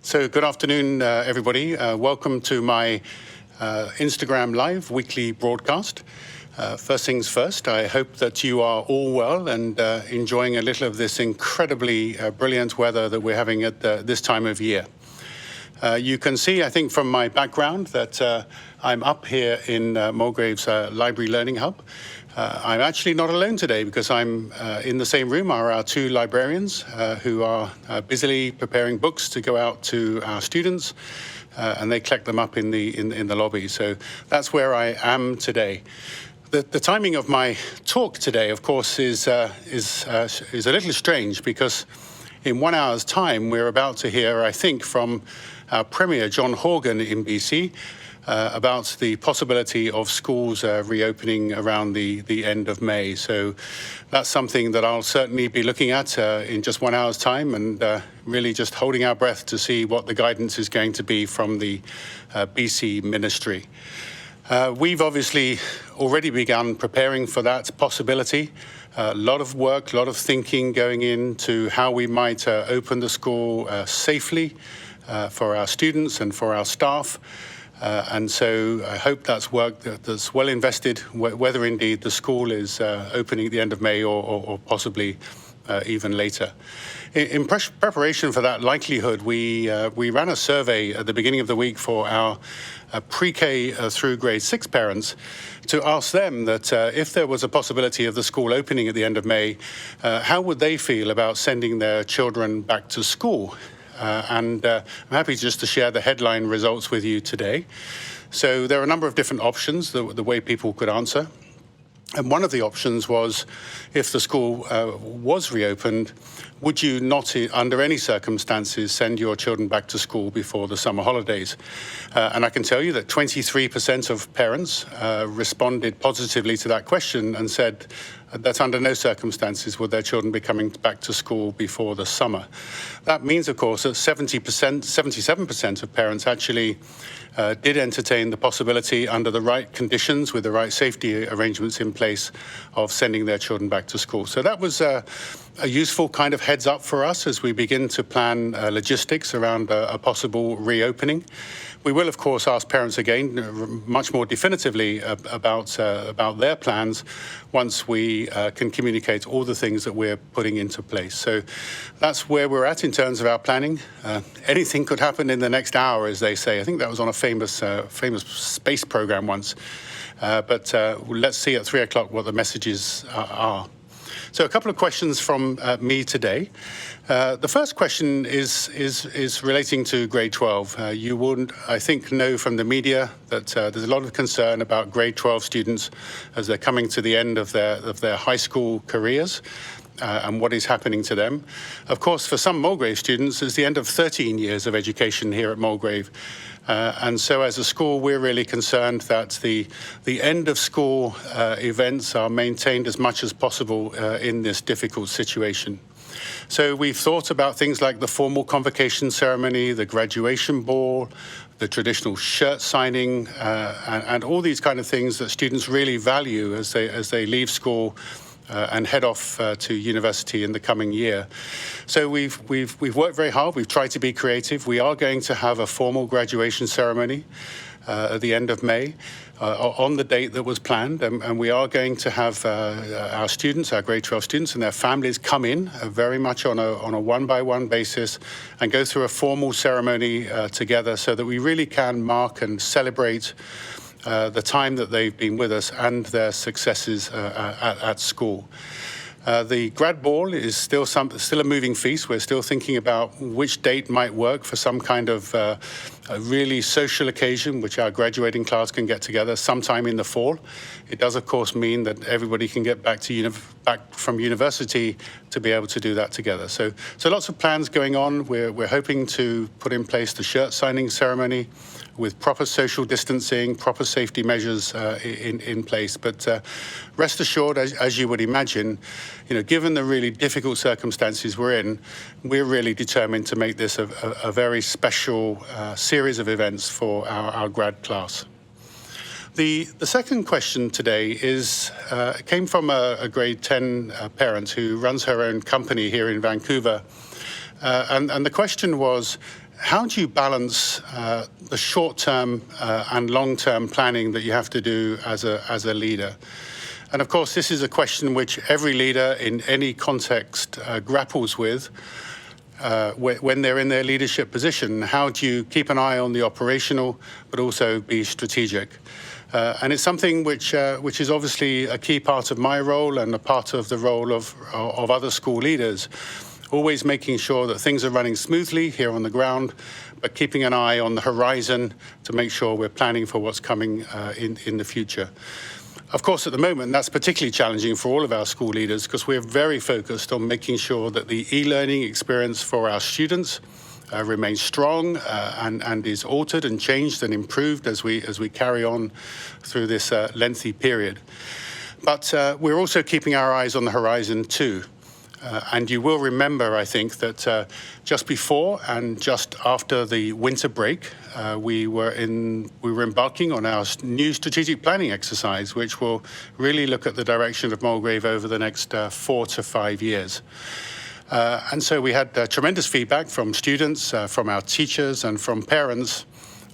So good afternoon, everybody. Welcome to my Instagram Live weekly broadcast. First things first, I hope that you are all well and enjoying a little of this incredibly brilliant weather that we're having at this time of year. You can see, I think, from my background that I'm up here in Mulgrave's Library Learning Hub. I'm actually not alone today because I'm in the same room are our two librarians who are busily preparing books to go out to our students, and they collect them up in the lobby. So that's where I am today. The timing of my talk today, of course, is a little strange because in 1 hour's time we're about to hear, I think, from our Premier John Horgan in BC. About the possibility of schools reopening around the end of May. So that's something that I'll certainly be looking at in just 1 hour's time and really just holding our breath to see what the guidance is going to be from the BC Ministry. We've obviously already begun preparing for that possibility. A lot of work, a lot of thinking going into how we might open the school safely for our students and for our staff. And so I hope that's work that's well invested, whether indeed the school is opening at the end of May or possibly even later. In preparation for that likelihood, we ran a survey at the beginning of the week for our pre-K through grade 6 parents to ask them that if there was a possibility of the school opening at the end of May, how would they feel about sending their children back to school? And I'm happy just to share the headline results with you today. So there are a number of different options, the way people could answer. And one of the options was, if the school was reopened, would you not, under any circumstances, send your children back to school before the summer holidays? And I can tell you that 23% of parents responded positively to that question and said that under no circumstances would their children be coming back to school before the summer. That means, of course, that 77% of parents actually did entertain the possibility, under the right conditions, with the right safety arrangements in place, of sending their children back to school. So that was a useful kind of heads up for us as we begin to plan logistics around a possible reopening. We will, of course, ask parents again much more definitively about their plans once we can communicate all the things that we're putting into place. So that's where we're at in terms of our planning. Anything could happen in the next hour, as they say. I think that was on a famous space program once. But let's see at 3 o'clock what the messages are. So a couple of questions from me today. The first question is relating to grade 12. You would, I think, know from the media that there's a lot of concern about grade 12 students as they're coming to the end of their high school careers. And what is happening to them. Of course, for some Mulgrave students, it's the end of 13 years of education here at Mulgrave. And so as a school, we're really concerned that the end of school events are maintained as much as possible in this difficult situation. So we've thought about things like the formal convocation ceremony, the graduation ball, the traditional shirt signing, and all these kind of things that students really value as they leave school and head off to university in the coming year. So we've worked very hard. We've tried to be creative. We are going to have a formal graduation ceremony at the end of May on the date that was planned, and we are going to have our students, our grade 12 students and their families come in very much on a one-by-one basis and go through a formal ceremony together so that we really can mark and celebrate the time that they've been with us and their successes at school. The grad ball is still a moving feast. We're still thinking about which date might work for some kind of a really social occasion, which our graduating class can get together sometime in the fall. It does, of course, mean that everybody can get back from university to be able to do that together. So lots of plans going on. We're hoping to put in place the shirt signing ceremony with proper social distancing, proper safety measures in place. But rest assured, as you would imagine, given the really difficult circumstances we're in, we're really determined to make this a very special series of events for our grad class. The second question today came from a grade 10 parent who runs her own company here in Vancouver. And the question was, how do you balance the short-term and long-term planning that you have to do as a leader? And of course, this is a question which every leader in any context grapples with when they're in their leadership position. How do you keep an eye on the operational, but also be strategic? And it's something which is obviously a key part of my role and a part of the role of other school leaders. Always making sure that things are running smoothly here on the ground, but keeping an eye on the horizon to make sure we're planning for what's coming in the future. Of course, at the moment, that's particularly challenging for all of our school leaders because we're very focused on making sure that the e-learning experience for our students remains strong and is altered and changed and improved as we carry on through this lengthy period. But we're also keeping our eyes on the horizon too. And you will remember, I think, that just before and just after the winter break, we were embarking on our new strategic planning exercise, which will really look at the direction of Mulgrave over the next 4 to 5 years. And so we had tremendous feedback from students, from our teachers, and from parents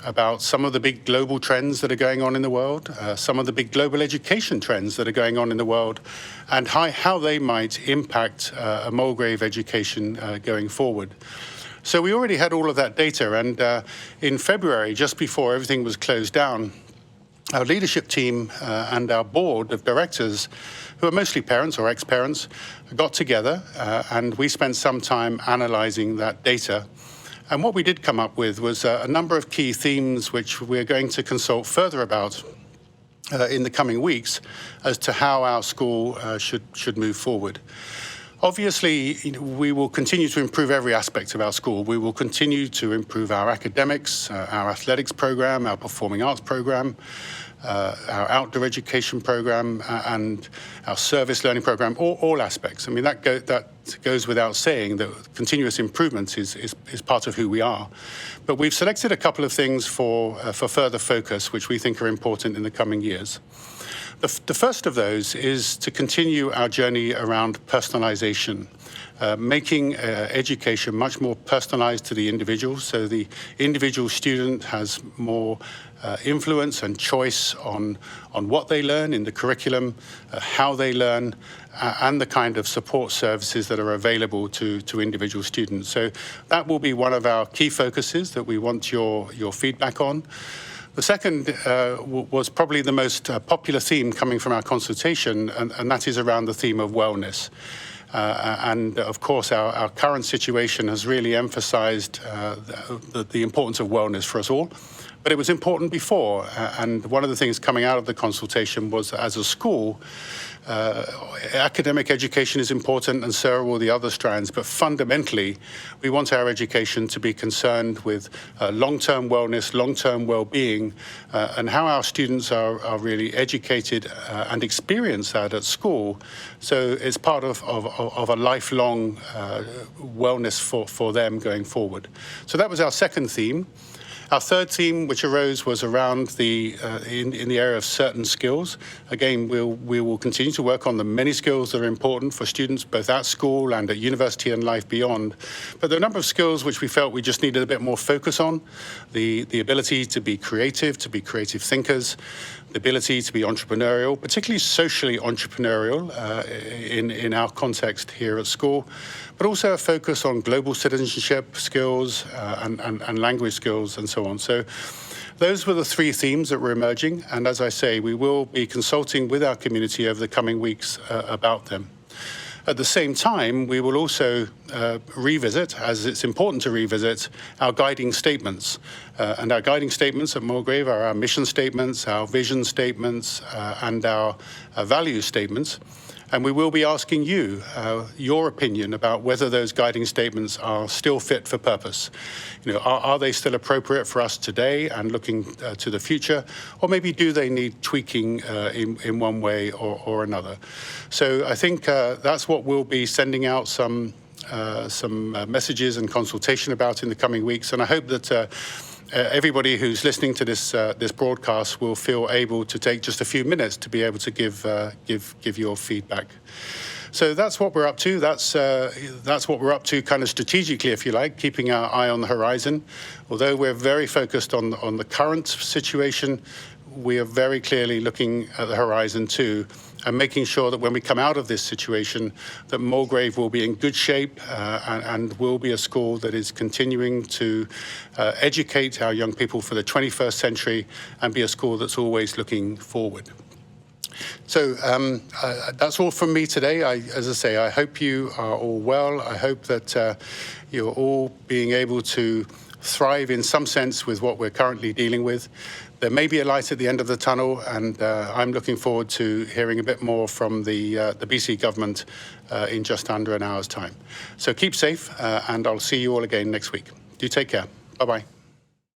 about some of the big global trends that are going on in the world, some of the big global education trends that are going on in the world, and how they might impact a Mulgrave education going forward. So we already had all of that data, and in February, just before everything was closed down, our leadership team and our board of directors, who are mostly parents or ex-parents, got together and we spent some time analyzing that data. And what we did come up with was a number of key themes which we're going to consult further about in the coming weeks as to how our school should move forward. Obviously, we will continue to improve every aspect of our school. We will continue to improve our academics, our athletics program, our performing arts program, our outdoor education program, and our service learning program, all aspects. I mean, that goes without saying that continuous improvement is part of who we are. But we've selected a couple of things for further focus, which we think are important in the coming years. The first of those is to continue our journey around personalization, making education much more personalized to the individual, so the individual student has more influence and choice on what they learn in the curriculum, how they learn, and the kind of support services that are available to individual students. So that will be one of our key focuses that we want your feedback on. The second was probably the most popular theme coming from our consultation, and that is around the theme of wellness. And of course, our current situation has really emphasized the importance of wellness for us all. But it was important before, and one of the things coming out of the consultation was, as a school, academic education is important, and so are all the other strands, but fundamentally, we want our education to be concerned with long-term wellness, long-term well-being, and how our students are really educated and experience that at school. So it's part of a lifelong wellness for them going forward. So that was our second theme. Our third theme, which arose, was around in the area of certain skills. Again, we will continue to work on the many skills that are important for students, both at school and at university and life beyond. But there are a number of skills which we felt we just needed a bit more focus on. The ability to be creative thinkers, the ability to be entrepreneurial, particularly socially entrepreneurial in our context here at school, but also a focus on global citizenship skills and language skills and so on. So those were the three themes that were emerging. And as I say, we will be consulting with our community over the coming weeks about them. At the same time, we will also revisit, as it's important to revisit, our guiding statements. And our guiding statements at Mulgrave are our mission statements, our vision statements, and our value statements. And we will be asking you your opinion about whether those guiding statements are still fit for purpose. Are they still appropriate for us today and looking to the future? Or maybe do they need tweaking in one way or another? So I think that's what we'll be sending out some messages and consultation about in the coming weeks. And I hope that everybody who's listening to this broadcast will feel able to take just a few minutes to be able to give your feedback. So that's what we're up to. That's what we're up to kind of strategically, if you like, keeping our eye on the horizon. Although we're very focused on the current situation, we are very clearly looking at the horizon too, and making sure that when we come out of this situation, that Mulgrave will be in good shape and will be a school that is continuing to educate our young people for the 21st century and be a school that's always looking forward. So that's all from me today. As I say, I hope you are all well. I hope that you're all being able to thrive in some sense with what we're currently dealing with. There may be a light at the end of the tunnel, and I'm looking forward to hearing a bit more from the BC government in just under an hour's time. So keep safe, and I'll see you all again next week. Do take care. Bye-bye.